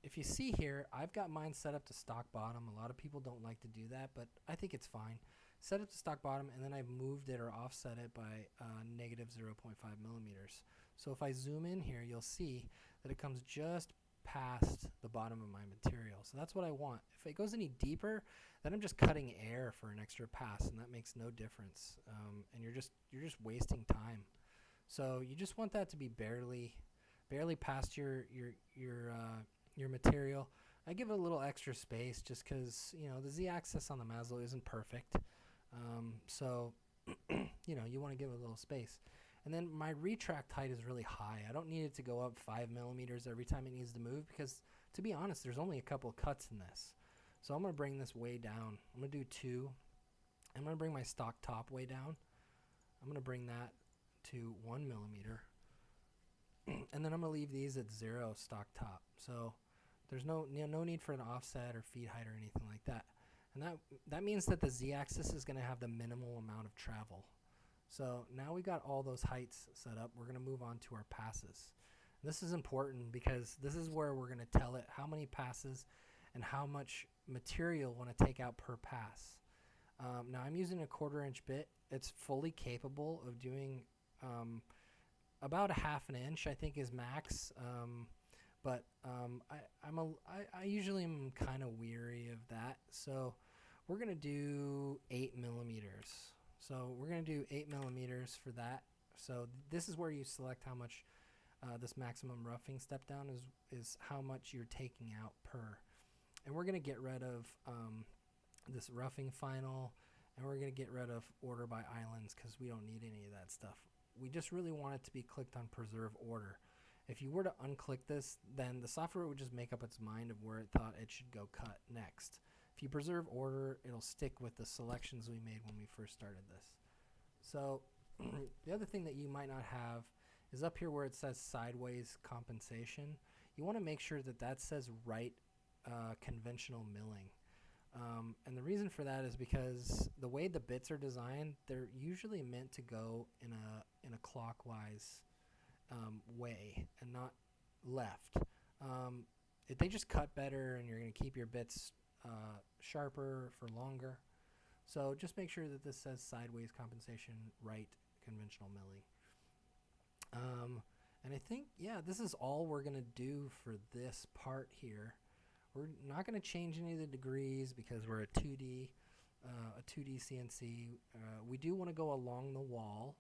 S1: if you see here, I've got mine set up to stock bottom. A lot of people don't like to do that, but I think it's fine. Set it to stock bottom, and then I've moved it or offset it by negative 0.5 millimeters. So if I zoom in here, you'll see that it comes just past the bottom of my material. So that's what I want. If it goes any deeper, then I'm just cutting air for an extra pass, and that makes no difference. And you're just wasting time. So you just want that to be barely past your material. I give it a little extra space just because the z-axis on the Maslow isn't perfect. So you want to give it a little space. And then my retract height is really high. I don't need it to go up 5 millimeters every time it needs to move because, to be honest, there's only a couple cuts in this. So I'm going to bring this way down. I'm going to do 2. I'm going to bring my stock top way down. I'm going to bring that to 1 millimeter. And then I'm going to leave these at 0 stock top. So there's no need for an offset or feed height or anything like that. And that means that the z-axis is going to have the minimal amount of travel. So now we got all those heights set up. We're going to move on to our passes. This is important because this is where we're going to tell it how many passes and how much material we want to take out per pass. Now I'm using a 1/4 inch bit. It's fully capable of doing about a 1/2 inch, I think, is max. But I usually am kind of weary of that. So we're going to do 8 millimeters. So we're going to do 8 millimeters for that. So this is where you select how much this maximum roughing step down is how much you're taking out per. And we're going to get rid of this roughing final, and we're going to get rid of order by islands because we don't need any of that stuff. We just really want it to be clicked on preserve order. If you were to unclick this, then the software would just make up its mind of where it thought it should go cut next. If you preserve order, it'll stick with the selections we made when we first started this. So the other thing that you might not have is up here where it says sideways compensation. You want to make sure that says right conventional milling. And the reason for that is because the way the bits are designed, they're usually meant to go in a clockwise way and not left. If they just cut better, and you're going to keep your bits sharper for longer. So just make sure that this says sideways compensation, right conventional milling. And I think, this is all we're going to do for this part here. We're not going to change any of the degrees because we're a 2D CNC. We do want to go along the wall.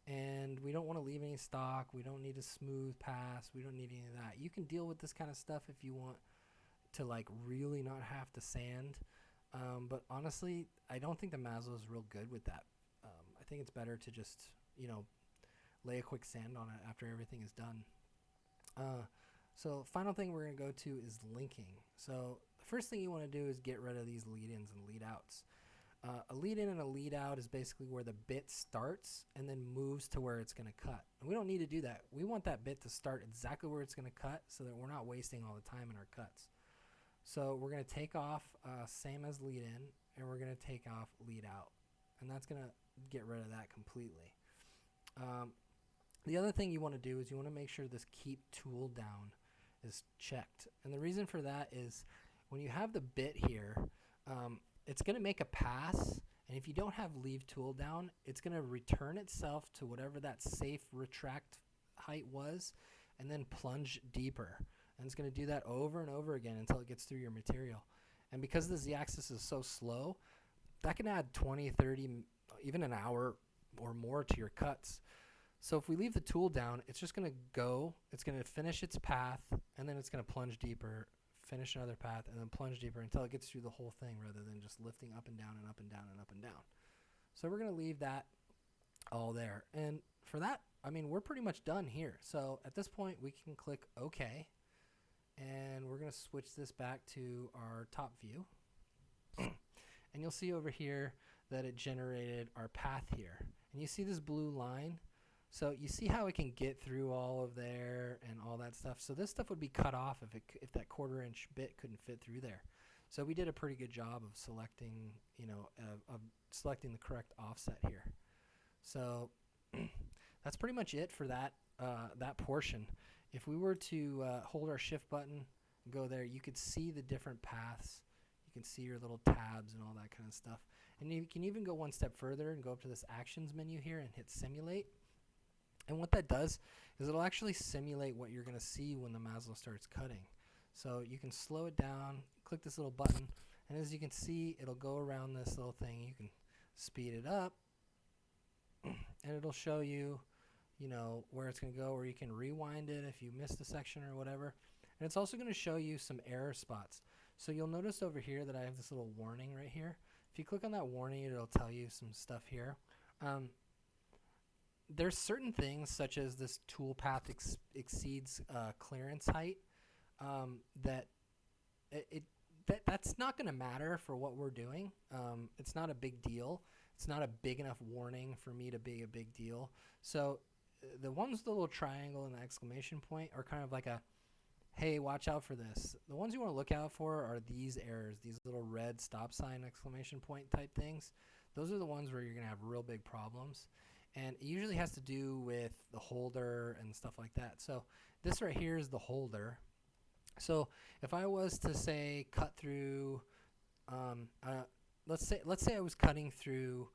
S1: And we don't want to leave any stock. We don't need a smooth pass. We don't need any of that. You can deal with this kind of stuff if you want to really not have to sand. But honestly, I don't think the Maslow is real good with that. I think it's better to just, lay a quick sand on it after everything is done. So final thing we're going to go to is linking. So the first thing you want to do is get rid of these lead-ins and lead-outs. A lead-in and a lead-out is basically where the bit starts and then moves to where it's going to cut. And we don't need to do that. We want that bit to start exactly where it's going to cut so that we're not wasting all the time in our cuts. So we're going to take off same as lead-in, and we're going to take off lead-out. And that's going to get rid of that completely. The other thing you want to do is you want to make sure this keep tool down is checked. And the reason for that is when you have the bit here, it's going to make a pass, and if you don't have leave tool down, it's going to return itself to whatever that safe retract height was and then plunge deeper. And it's going to do that over and over again until it gets through your material. And because the z-axis is so slow, that can add 20, 30, even an hour or more to your cuts. So if we leave the tool down, it's just going to go, it's going to finish its path, and then it's going to plunge deeper, finish another path, and then plunge deeper until it gets through the whole thing rather than just lifting up and down and up and down and up and down. So we're going to leave that all there. And for that, we're pretty much done here. So at this point, we can click OK, and we're going to switch this back to our top view. And you'll see over here that it generated our path here. And you see this blue line? So you see how it can get through all of there and all that stuff. So this stuff would be cut off if that 1/4 inch bit couldn't fit through there. So we did a pretty good job of selecting, of selecting the correct offset here. So that's pretty much it for that portion. If we were to hold our shift button and go there, you could see the different paths. You can see your little tabs and all that kind of stuff. And you can even go one step further and go up to this actions menu here and hit simulate. And what that does is it'll actually simulate what you're going to see when the Maslow starts cutting. So you can slow it down, click this little button, and as you can see, it'll go around this little thing. You can speed it up, and it'll show you, you know, where it's going to go, or you can rewind it if you missed a section or whatever. And it's also going to show you some error spots. So you'll notice over here that I have this little warning right here. If you click on that warning, it'll tell you some stuff here. There's certain things, such as this toolpath exceeds clearance height, that that's not going to matter for what we're doing. It's not a big deal. It's not a big enough warning for me to be a big deal. So the ones with the little triangle and the exclamation point are kind of like a, hey, watch out for this. The ones you want to look out for are these errors, these little red stop sign exclamation point type things. Those are the ones where you're going to have real big problems. And it usually has to do with the holder and stuff like that. So this right here is the holder. So if I was to say cut through, let's say I was cutting through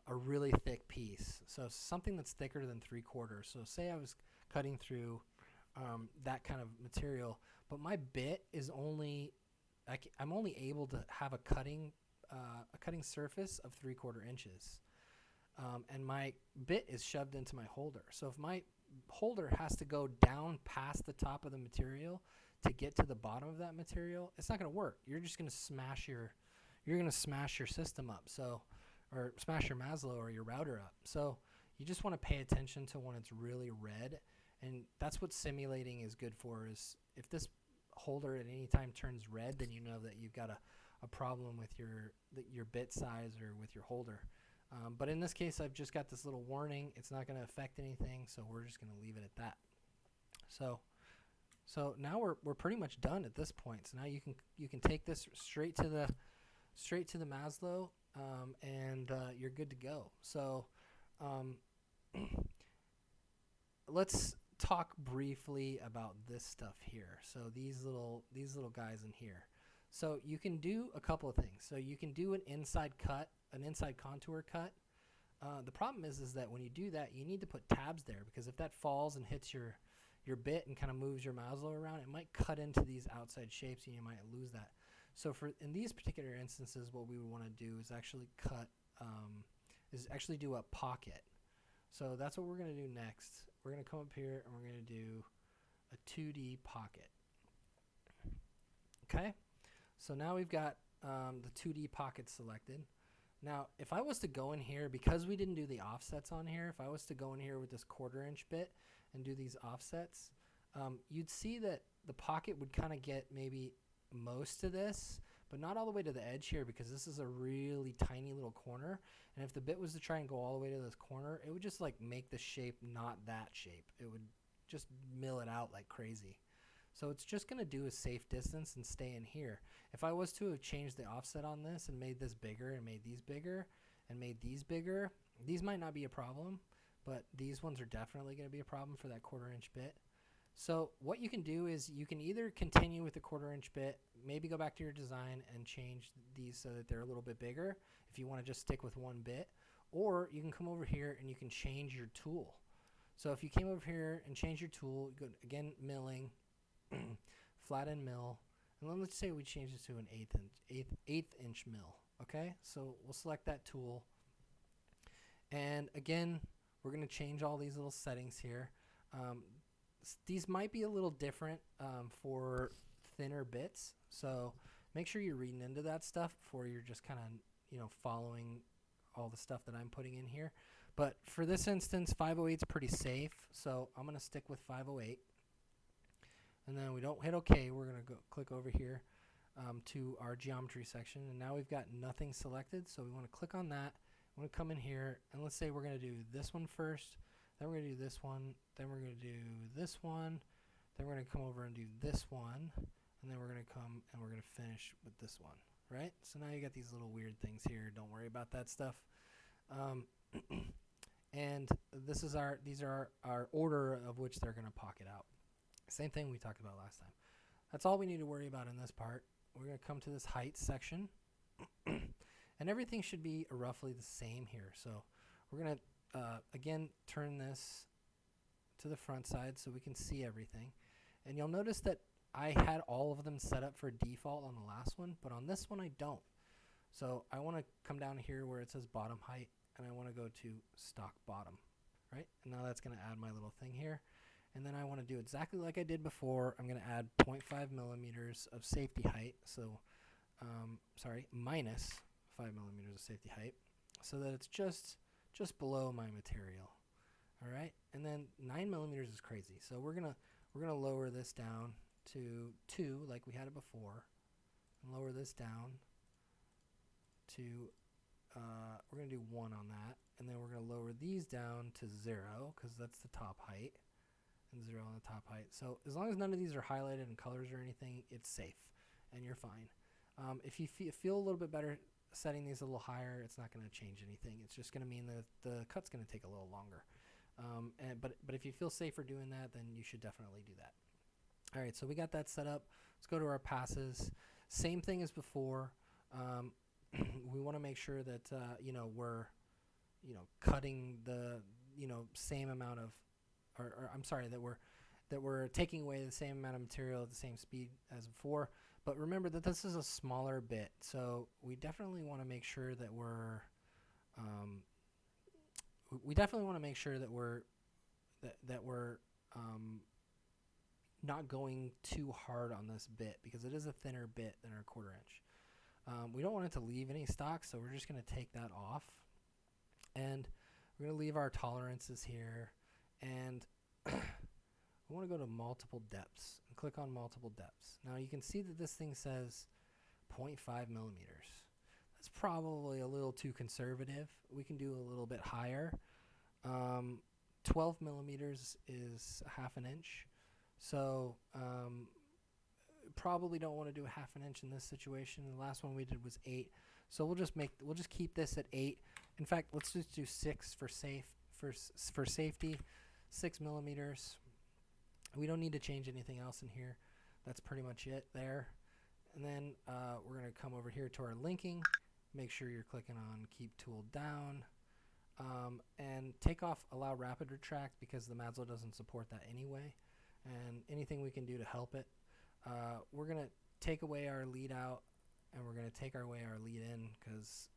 S1: a really thick piece. So something that's thicker than 3/4. So say I was cutting through that kind of material, but my bit is only, I'm only able to have a cutting surface of 3/4 inches. And my bit is shoved into my holder. So if my holder has to go down past the top of the material to get to the bottom of that material, it's not going to work. You're just going to smash your system up. So, or smash your Maslow or your router up. So you just want to pay attention to when it's really red, and that's what simulating is good for. Is if this holder at any time turns red, then you know that you've got a problem with your bit size or with your holder. But in this case, I've just got this little warning. It's not going to affect anything, so we're just going to leave it at that. So now we're pretty much done at this point. So now you can take this straight to the Maslow, and you're good to go. So let's talk briefly about this stuff here. So these little guys in here. So you can do a couple of things. So you can do an inside contour cut. The problem is that when you do that, you need to put tabs there, because if that falls and hits your bit and kind of moves your Maslow around, it might cut into these outside shapes and you might lose that. So in these particular instances, what we would want to do is actually do a pocket. So that's what we're going to do next. We're going to come up here and we're going to do a 2D pocket. Okay? So now we've got the 2D pocket selected. Now, if I was to go in here, because we didn't do the offsets on here, if I was to go in here with this 1/4 inch bit and do these offsets, you'd see that the pocket would kind of get maybe most of this, but not all the way to the edge here, because this is a really tiny little corner. And if the bit was to try and go all the way to this corner, it would just like make the shape not that shape. It would just mill it out like crazy. So it's just going to do a safe distance and stay in here. If I was to have changed the offset on this and made this bigger and made these bigger and made these bigger, these might not be a problem, but these ones are definitely going to be a problem for that 1/4 inch bit. So what you can do is you can either continue with the 1/4 inch bit, maybe go back to your design and change these so that they're a little bit bigger if you want to just stick with one bit, or you can come over here and you can change your tool. So if you came over here and change your tool, you go again, milling, flatten mill, and then let's say we change this to an eighth inch mill. Okay, so we'll select that tool, and again, we're going to change all these little settings here. These might be a little different for thinner bits, so make sure you're reading into that stuff before you're just kind of following all the stuff that I'm putting in here. But for this instance, 508 is pretty safe, so I'm going to stick with 508. And then we don't hit OK. We're going to go click over here to our geometry section, and now we've got nothing selected. So we want to click on that. We want to come in here, and let's say we're going to do this one first. Then we're going to do this one. Then we're going to do this one. Then we're going to come over and do this one, and then we're going to come and we're going to finish with this one. Right? So now you got these little weird things here. Don't worry about that stuff. And these are our order of which they're going to pocket out. Same thing we talked about last time. That's all we need to worry about in this part. We're going to come to this height section. And everything should be roughly the same here. So we're going to, again, turn this to the front side so we can see everything. And you'll notice that I had all of them set up for default on the last one, but on this one I don't. So I want to come down here where it says bottom height, and I want to go to stock bottom, right? And now that's going to add my little thing here. And then I want to do exactly like I did before. I'm going to add 0.5 millimeters of safety height. So, minus 5 millimeters of safety height, so that it's just below my material. All right. And then 9 millimeters is crazy. So we're gonna lower this down to 2, like we had it before, and lower this down to we're gonna do 1 on that, and then we're gonna lower these down to 0 because that's the top height, and 0 on the top height. So as long as none of these are highlighted in colors or anything, it's safe and you're fine. If you feel a little bit better setting these a little higher, it's not going to change anything. It's just going to mean that the cut's going to take a little longer. But if you feel safer doing that, then you should definitely do that. All right, so we got that set up. Let's go to our passes. Same thing as before. We want to make sure that we're cutting the same amount of, or I'm sorry, that we're taking away the same amount of material at the same speed as before. But remember that this is a smaller bit, so we definitely want to make sure that we're not going too hard on this bit, because it is a thinner bit than our 1/4 inch. We don't want it to leave any stock, so we're just going to take that off, and we're going to leave our tolerances here, and we want to go to multiple depths and click on multiple depths. Now you can see that this thing says 0.5 millimeters. That's probably a little too conservative. We can do a little bit higher. 12 millimeters is 1/2 inch. So probably don't want to do 1/2 inch in this situation. The last one we did was 8. So we'll just keep this at 8. In fact, let's just do 6 for safety. 6 millimeters. We don't need to change anything else in here. That's pretty much it there. And then we're going to come over here to our linking. Make sure you're clicking on Keep Tool Down. And take off Allow Rapid Retract, because the Maslow doesn't support that anyway. And anything we can do to help it. We're going to take away our lead out, and we're going to take away our lead in, because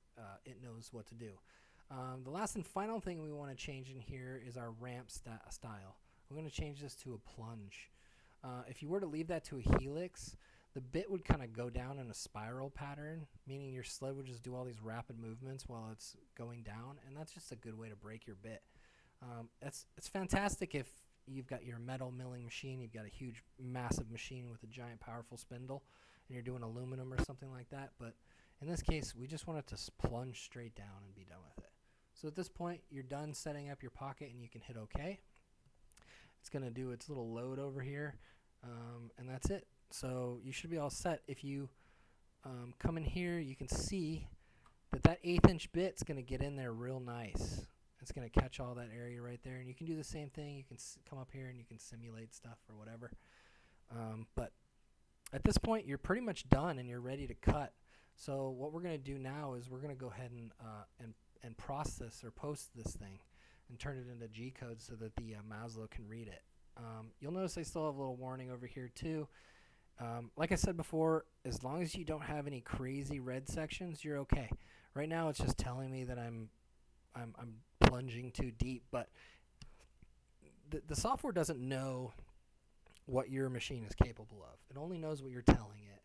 S1: it knows what to do. The last and final thing we want to change in here is our ramp style. We're going to change this to a plunge. If you were to leave that to a helix, the bit would kind of go down in a spiral pattern, meaning your sled would just do all these rapid movements while it's going down, and that's just a good way to break your bit. It's fantastic if you've got your metal milling machine, you've got a huge, massive machine with a giant, powerful spindle, and you're doing aluminum or something like that. But in this case, we just want it to plunge straight down and be done with it. So at this point, you're done setting up your pocket, and you can hit OK. It's going to do its little load over here, and that's it. So you should be all set. If you come in here, you can see that 1/8 inch bit's going to get in there real nice. It's going to catch all that area right there, and you can do the same thing. You can come up here and you can simulate stuff or whatever. But at this point, you're pretty much done and you're ready to cut. So what we're going to do now is we're going to go ahead and process or post this thing and turn it into G-code so that the Maslow can read it. You'll notice I still have a little warning over here too. Like I said before, as long as you don't have any crazy red sections, you're okay. Right now it's just telling me that I'm plunging too deep, but the software doesn't know what your machine is capable of. It only knows what you're telling it.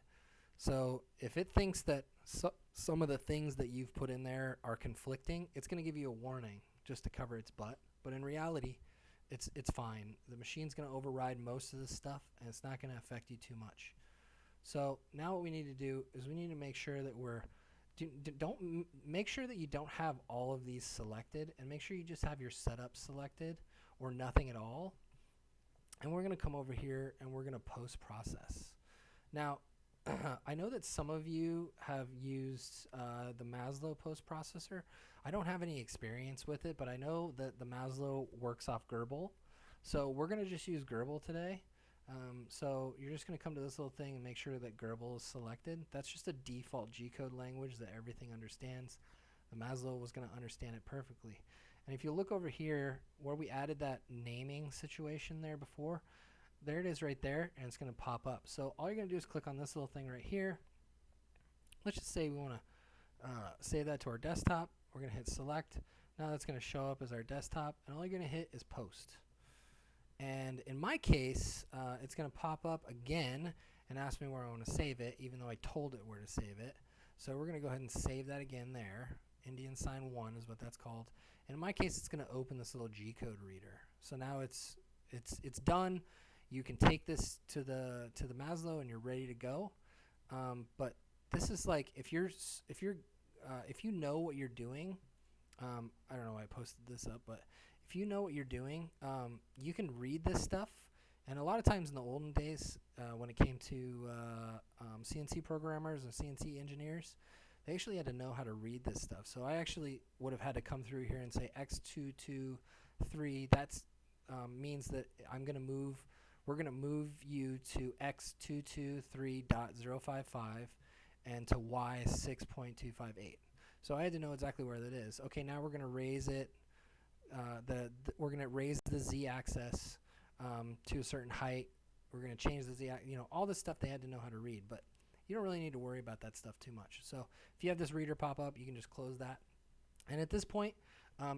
S1: So if it thinks that some of the things that you've put in there are conflicting, it's going to give you a warning just to cover its butt. But in reality, it's fine. The machine's going to override most of this stuff, and it's not going to affect you too much. So now what we need to do is we need to make sure that make sure that you don't have all of these selected, and make sure you just have your setup selected or nothing at all. And we're going to come over here and we're going to post-process. Now, I know that some of you have used the Maslow post-processor. I don't have any experience with it, but I know that the Maslow works off Gerbil. So we're going to just use Gerbil today. So you're just going to come to this little thing and make sure that Gerbil is selected. That's just a default G-code language that everything understands. The Maslow was going to understand it perfectly. And if you look over here where we added that naming situation there before, there it is right there, and it's going to pop up. So all you're going to do is click on this little thing right here. Let's just say we want to save that to our desktop. We're going to hit select. Now that's going to show up as our desktop, and all you're going to hit is post. And in my case, it's going to pop up again and ask me where I want to save it, even though I told it where to save it. So we're going to go ahead and save that again there. Indian sign 1 is what that's called. And in my case, it's going to open this little G-code reader. So now it's done. You can take this to the Maslow and you're ready to go. But this is like if you know what you're doing. I don't know why I posted this up, but if you know what you're doing, you can read this stuff. And a lot of times in the olden days, when it came to CNC programmers and CNC engineers, they actually had to know how to read this stuff. So I actually would have had to come through here and say X223. That's means that we're going to move you to X223.055 and to Y6.258. So I had to know exactly where that is. Okay, now we're going to raise it. We're going to raise the Z-axis to a certain height. We're going to change the Z-axis. All this stuff they had to know how to read, but you don't really need to worry about that stuff too much. So if you have this reader pop up, you can just close that. And at this point,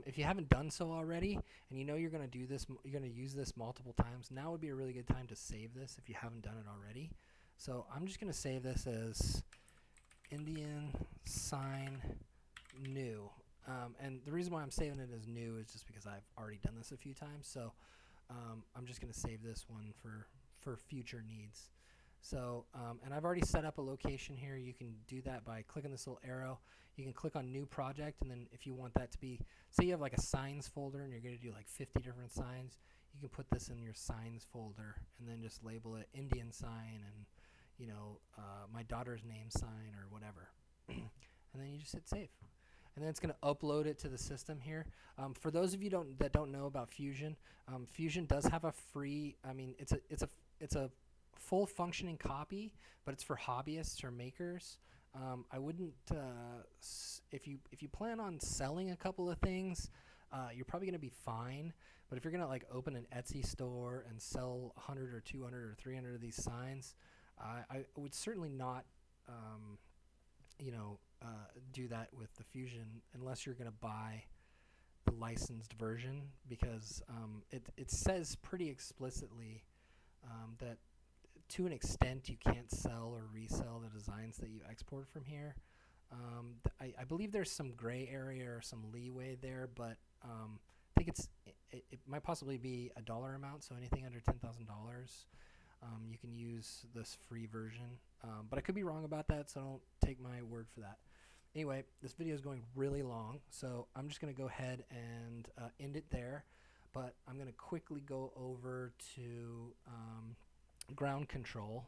S1: if you haven't done so already, and you know you're going to do this, you're going to use this multiple times, now would be a really good time to save this if you haven't done it already. So I'm just going to save this as Indian sign new. And the reason why I'm saving it as new is just because I've already done this a few times. So I'm just going to save this one for future needs. So, and I've already set up a location here. You can do that by clicking this little arrow. You can click on new project, and then if you want that to be, say you have like a signs folder and you're going to do like 50 different signs, you can put this in your signs folder and then just label it Indian sign and, my daughter's name sign or whatever. And then you just hit save. And then it's going to upload it to the system here. For those of you that don't know about Fusion, Fusion does have a free. It's a full functioning copy, but it's for hobbyists or makers. I wouldn't. If you plan on selling a couple of things, you're probably going to be fine. But if you're going to like open an Etsy store and sell 100 or 200 or 300 of these signs, I would certainly not. Do that with the Fusion unless you're going to buy the licensed version, because it says pretty explicitly that to an extent you can't sell or resell the designs that you export from here. I believe there's some gray area or some leeway there, but I think it might possibly be a dollar amount, so anything under $10,000 you can use this free version. But I could be wrong about that, so don't take my word for that. Anyway, this video is going really long, so I'm just going to go ahead and end it there. But I'm going to quickly go over to ground control,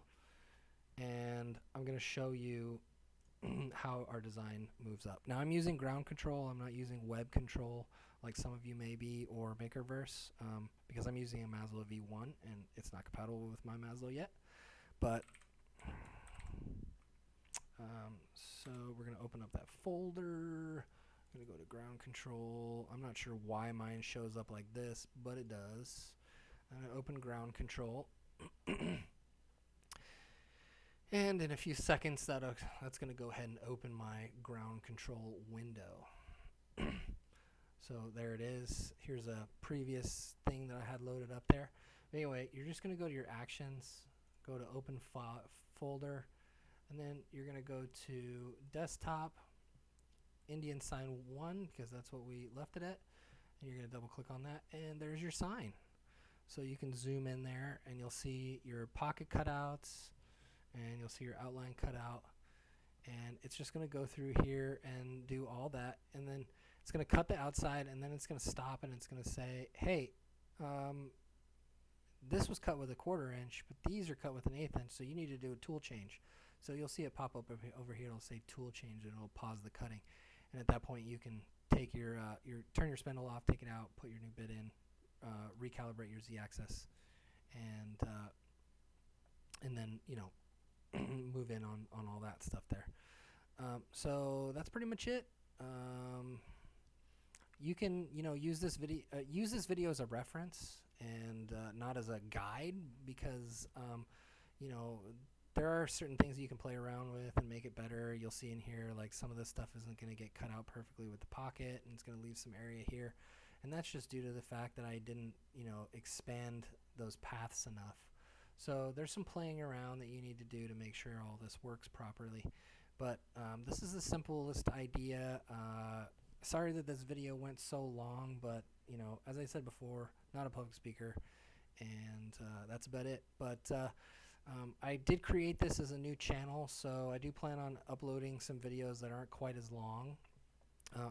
S1: and I'm going to show you how our design moves up. Now I'm using ground control. I'm not using web control like some of you may be, or Makerverse, because I'm using a Maslow V1 and it's not compatible with my Maslow yet. But so we're going to open up that folder. I'm going to go to ground control. I'm not sure why mine shows up like this, but it does. I'm going to open ground control. And in a few seconds, that's going to go ahead and open my ground control window. So there it is. Here's a previous thing that I had loaded up there. Anyway, you're just going to go to your actions, go to open folder, and then you're going to go to desktop, Indian sign 1, because that's what we left it at. And you're going to double click on that, and there's your sign. So you can zoom in there, and you'll see your pocket cutouts, and you'll see your outline cutout. And it's just going to go through here and do all that, and then it's going to cut the outside, and then it's going to stop, and it's going to say, hey, this was cut with a 1/4 inch, but these are cut with an 1/8 inch, so you need to do a tool change. So you'll see it pop up over here. It'll say tool change, and it'll pause the cutting. And at that point, you can take turn your spindle off, take it out, put your new bit in, recalibrate your Z-axis, and then move in on all that stuff there. So that's pretty much it. you can use this video as a reference and not as a guide, because you know there are certain things that you can play around with and make it better. You'll see in here, like, some of this stuff isn't going to get cut out perfectly with the pocket, and it's going to leave some area here, and that's just due to the fact that I didn't expand those paths enough. So there's some playing around that you need to do to make sure all this works properly. But this is the simplest idea. Sorry that this video went so long, but as I said before, not a public speaker, and that's about it. But I did create this as a new channel, so I do plan on uploading some videos that aren't quite as long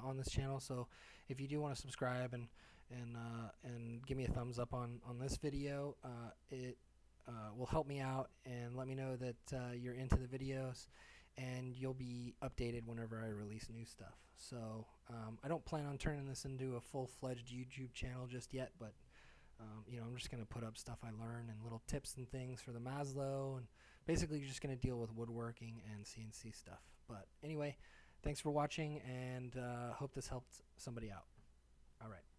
S1: on this channel. So if you do want to subscribe and give me a thumbs up on this video, it will help me out and let me know that you're into the videos, and you'll be updated whenever I release new stuff. So I don't plan on turning this into a full-fledged YouTube channel just yet, but I'm just going to put up stuff I learn and little tips and things for the Maslow, and basically just going to deal with woodworking and CNC stuff. But anyway, thanks for watching, and hope this helped somebody out. All right.